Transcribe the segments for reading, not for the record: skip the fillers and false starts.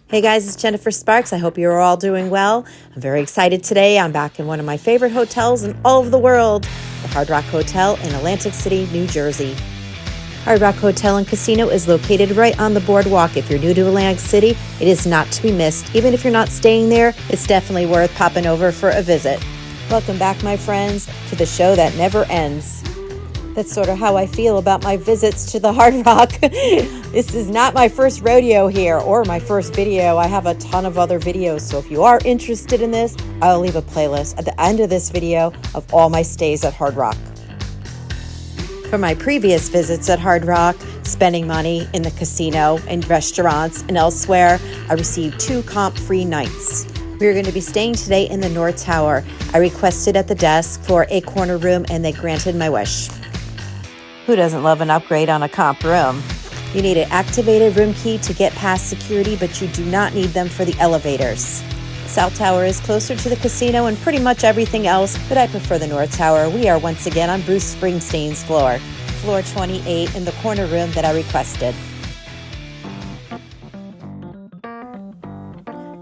Hey guys, it's Jennifer Sparks. I hope you're all doing well. I'm very excited today. I'm back in one of my favorite hotels in all of the world, the Hard Rock Hotel in Atlantic City, New Jersey. Hard Rock Hotel and Casino is located right on the Boardwalk. If you're new to Atlantic City, it is not to be missed. Even if you're not staying there, it's definitely worth popping over for a visit. Welcome back, my friends, to the show that never ends. That's sort of how I feel about my visits to the Hard Rock. This is not my first rodeo here or my first video. I have a ton of other videos, so if you are interested in this, I'll leave a playlist at the end of this video of all my stays at Hard Rock. For my previous visits at Hard Rock, spending money in the casino and restaurants and elsewhere, I received 2 comp-free nights. We are going to be staying today in the North Tower. I requested at the desk for a corner room and they granted my wish. Who doesn't love an upgrade on a comp room? You need an activated room key to get past security, but you do not need them for the elevators. South Tower is closer to the casino and pretty much everything else, but I prefer the North Tower. We are once again on Bruce Springsteen's floor, floor 28 in the corner room that I requested.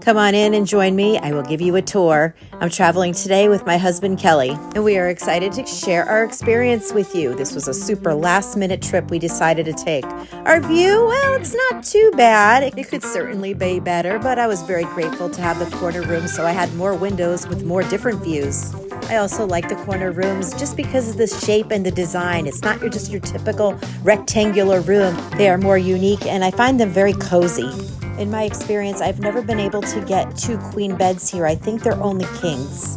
Come on in and join me. I will give you a tour. I'm traveling today with my husband, Kelly, and we are excited to share our experience with you. This was a super last-minute trip we decided to take. Our view, well, it's not too bad. It could certainly be better, but I was very grateful to have the corner room, so I had more windows with more different views. I also like the corner rooms just because of the shape and the design. It's not just your typical rectangular room. They are more unique, and I find them very cozy. In my experience, I've never been able to get 2 queen beds here. I think they're only kings.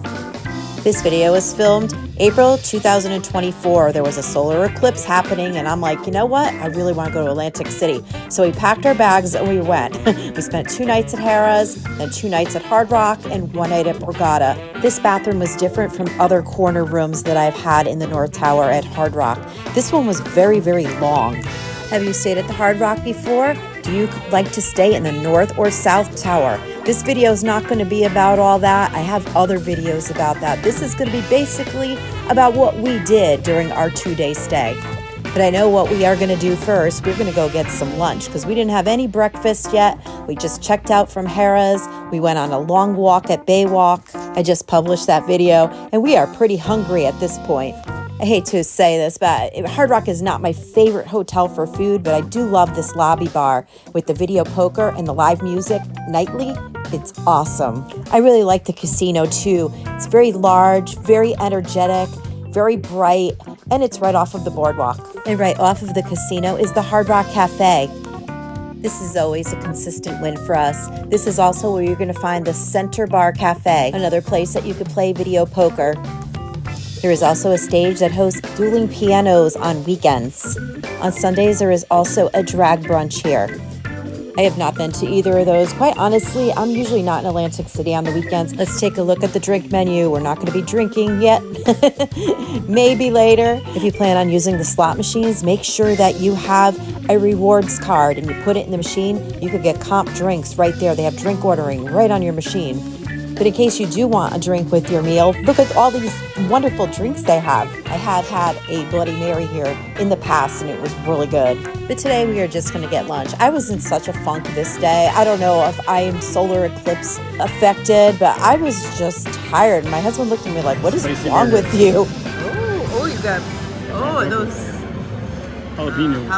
This video was filmed April 2024. There was a solar eclipse happening, and I'm like, you know what? I really want to go to Atlantic City. So we packed our bags and we went. We spent 2 nights at Harrah's, then 2 nights at Hard Rock, and 1 night at Borgata. This bathroom was different from other corner rooms that I've had in the North Tower at Hard Rock. This one was very, very long. Have you stayed at the Hard Rock before? Do you like to stay in the North or South Tower? This video is not going to be about all that. I have other videos about that. This is going to be basically about what we did during our 2-day stay. But I know what we are going to do first. We're going to go get some lunch because we didn't have any breakfast yet. We just checked out from Harrah's. We went on a long walk at Boardwalk. I just published that video, and we are pretty hungry at this point. I hate to say this, but Hard Rock is not my favorite hotel for food, but I do love this lobby bar with the video poker and the live music nightly. It's awesome. I really like the casino too. It's very large, very energetic, very bright, and it's right off of the boardwalk. And right off of the casino is the Hard Rock Cafe. This is always a consistent win for us. This is also where you're going to find the Center Bar Cafe, another place that you could play video poker. There is also a stage that hosts dueling pianos on weekends. On Sundays, there is also a drag brunch here. I have not been to either of those. Quite honestly, I'm usually not in Atlantic City on the weekends. Let's take a look at the drink menu. We're not going to be drinking yet. Maybe later. If you plan on using the slot machines, make sure that you have a rewards card and you put it in the machine. You could get comp drinks right there. They have drink ordering right on your machine. But in case you do want a drink with your meal, look at all these wonderful drinks they have. I have had a Bloody Mary here in the past, and it was really good. But today we are just going to get lunch. I was in such a funk this day. I don't know if I am solar eclipse affected, but I was just tired. My husband looked at me like, what is wrong with you? Oh, you got, those jalapenos.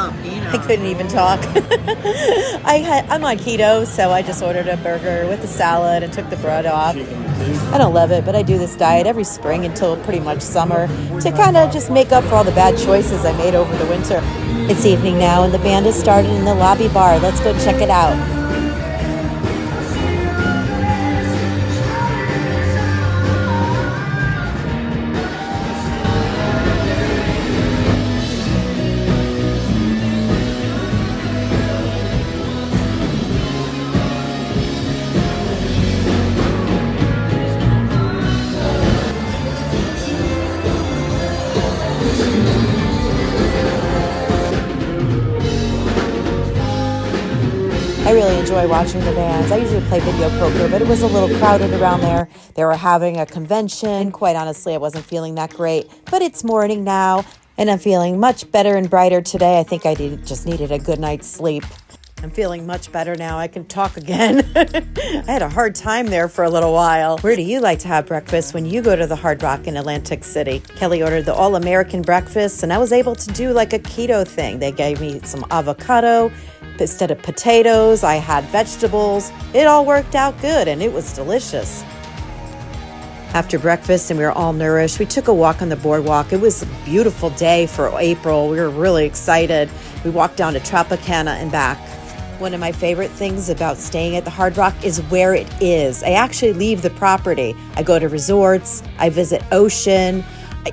I couldn't even talk. I'm on keto, so I just ordered a burger with a salad and took the bread off. I don't love it, but I do this diet every spring until pretty much summer to kind of just make up for all the bad choices I made over the winter. It's evening now, and the band has started in the lobby bar. Let's go check it out. I really enjoy watching the bands. I usually play video poker, but it was a little crowded around there. They were having a convention. Quite honestly, I wasn't feeling that great, but it's morning now, and I'm feeling much better and brighter today. I think I just needed a good night's sleep. I'm feeling much better now. I can talk again. I had a hard time there for a little while. Where do you like to have breakfast when you go to the Hard Rock in Atlantic City? Kelly ordered the all-American breakfast, and I was able to do like a keto thing. They gave me some avocado. Instead of potatoes, I had vegetables. It all worked out good, and it was delicious. After breakfast and we were all nourished, we took a walk on the boardwalk. It was a beautiful day for April. We were really excited. We walked down to Tropicana and back. One of my favorite things about staying at the Hard Rock is where it is. I actually leave the property. I go to resorts. I visit Ocean.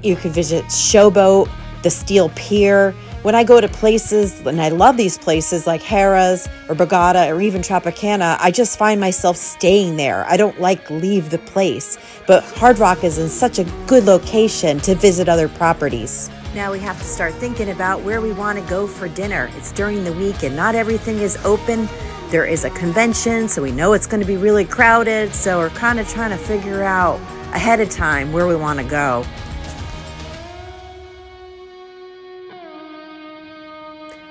You can visit Showboat, the Steel Pier. When I go to places, and I love these places like Harrah's or Borgata or even Tropicana, I just find myself staying there. I don't leave the place. But Hard Rock is in such a good location to visit other properties. Now we have to start thinking about where we want to go for dinner. It's during the week and not everything is open. There is a convention, so we know it's going to be really crowded. So we're kind of trying to figure out ahead of time where we want to go.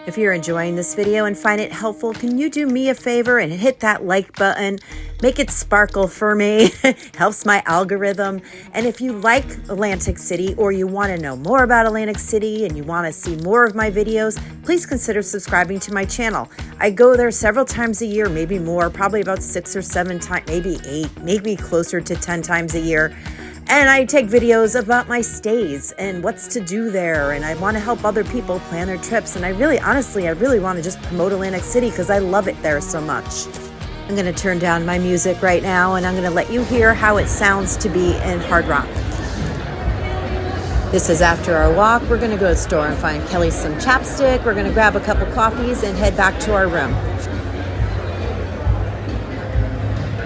If you're enjoying this video and find it helpful, can you do me a favor and hit that like button? Make it sparkle for me. Helps my algorithm. And if you like Atlantic City or you want to know more about Atlantic City and you want to see more of my videos, please consider subscribing to my channel. I go there several times a year, maybe more, probably about 6 or 7 times, maybe 8, maybe closer to 10 times a year. And I take videos about my stays and what's to do there. And I want to help other people plan their trips. And I really want to just promote Atlantic City because I love it there so much. I'm going to turn down my music right now and I'm going to let you hear how it sounds to be in Hard Rock. This is after our walk. We're going to go to the store and find Kelly some chapstick. We're going to grab a couple coffees and head back to our room.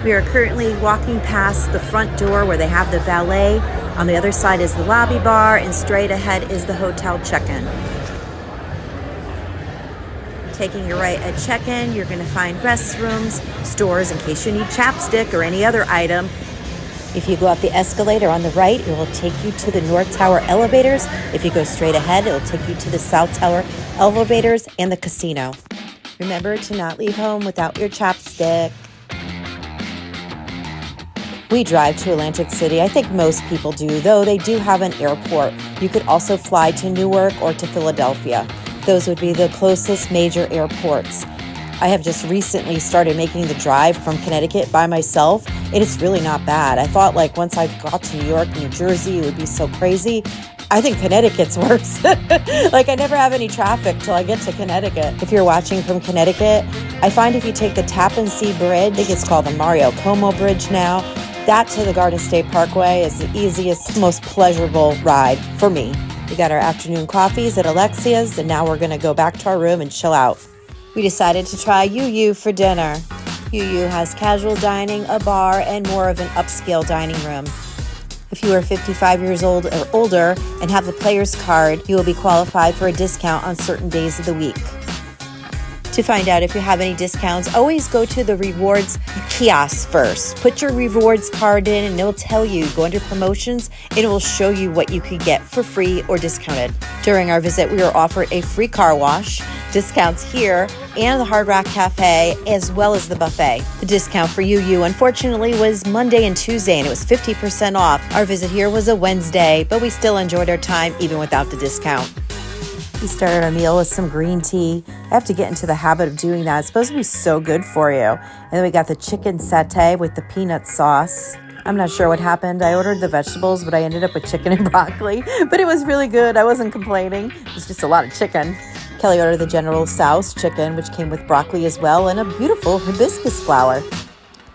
We are currently walking past the front door where they have the valet. On the other side is the lobby bar, and straight ahead is the hotel check-in. Taking your right at check-in, you're going to find restrooms, stores in case you need chapstick or any other item. If you go up the escalator on the right, it will take you to the North Tower elevators. If you go straight ahead, it will take you to the South Tower elevators and the casino. Remember to not leave home without your chapstick. We drive to Atlantic City. I think most people do, though they do have an airport. You could also fly to Newark or to Philadelphia. Those would be the closest major airports. I have just recently started making the drive from Connecticut by myself, and it's really not bad. I thought once I got to New York, New Jersey, it would be so crazy. I think Connecticut's worse. I never have any traffic till I get to Connecticut. If you're watching from Connecticut, I find if you take the Tappan Zee Bridge, I think it's called the Mario Como Bridge now, that to the Garden State Parkway is the easiest, most pleasurable ride for me. We got our afternoon coffees at Alexia's, and now we're going to go back to our room and chill out. We decided to try Yu for dinner. Yu has casual dining, a bar, and more of an upscale dining room. If you are 55 years old or older and have the player's card, you will be qualified for a discount on certain days of the week. To find out if you have any discounts, always go to the rewards kiosk first. Put your rewards card in and it will tell you, go under promotions, and it will show you what you could get for free or discounted. During our visit, we were offered a free car wash, discounts here, and the Hard Rock Cafe, as well as the buffet. The discount for Yu unfortunately was Monday and Tuesday, and it was 50% off. Our visit here was a Wednesday, but we still enjoyed our time even without the discount. We started our meal with some green tea. I have to get into the habit of doing that. It's supposed to be so good for you. And then we got the chicken satay with the peanut sauce. I'm not sure what happened. I ordered the vegetables, but I ended up with chicken and broccoli. But it was really good. I wasn't complaining. It was just a lot of chicken. Kelly ordered the General Tso's chicken, which came with broccoli as well, and a beautiful hibiscus flower.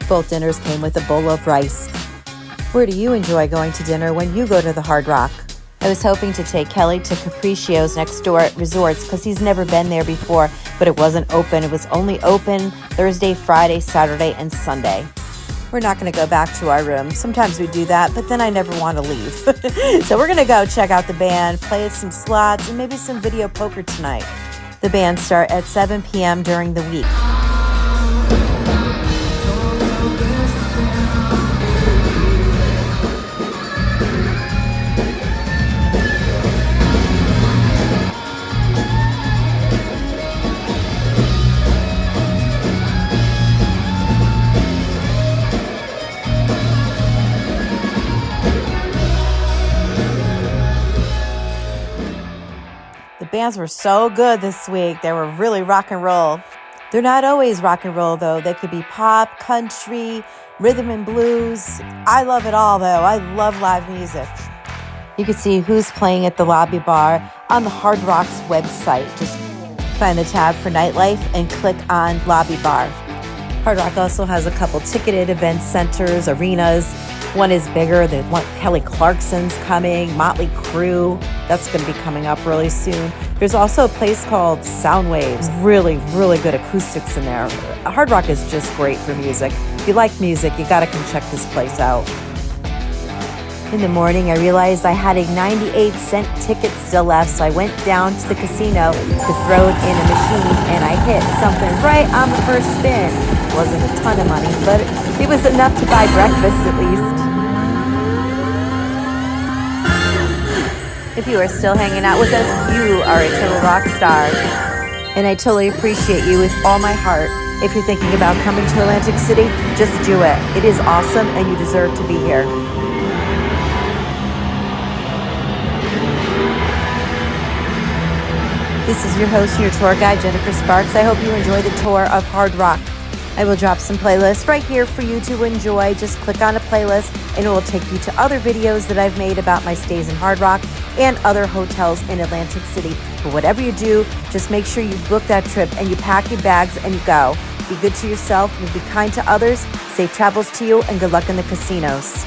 Both dinners came with a bowl of rice. Where do you enjoy going to dinner when you go to the Hard Rock? I was hoping to take Kelly to Capriccio's next door at Resorts because he's never been there before, but it wasn't open. It was only open Thursday, Friday, Saturday, and Sunday. We're not going to go back to our room. Sometimes we do that, but then I never want to leave. So we're going to go check out the band, play some slots, and maybe some video poker tonight. The bands start at 7 p.m. during the week. bands were so good this week. They were really rock and roll. They're not always rock and roll, though. They could be pop, country, rhythm and blues. I love it all, though. I love live music. You can see who's playing at the lobby bar on the Hard Rock's website. Just find the tab for nightlife and click on lobby bar. Hard Rock also has a couple ticketed event centers, arenas. One is bigger. The one Kelly Clarkson's coming, Motley Crue. That's going to be coming up really soon. There's also a place called Sound Waves. Really, really good acoustics in there. Hard Rock is just great for music. If you like music, you got to come check this place out. In the morning, I realized I had a 98-cent ticket still left, so I went down to the casino to throw it in a machine, and I hit something right on the first spin. It wasn't a ton of money, but it was enough to buy breakfast at least. If you are still hanging out with us, you are a total rock star. And I totally appreciate you with all my heart. If you're thinking about coming to Atlantic City, just do it. It is awesome, and you deserve to be here. This is your host and your tour guide, Jennifer Sparks. I hope you enjoy the tour of Hard Rock. I will drop some playlists right here for you to enjoy. Just click on a playlist and it will take you to other videos that I've made about my stays in Hard Rock and other hotels in Atlantic City. But whatever you do, just make sure you book that trip and you pack your bags and you go. Be good to yourself and be kind to others. Safe travels to you and good luck in the casinos.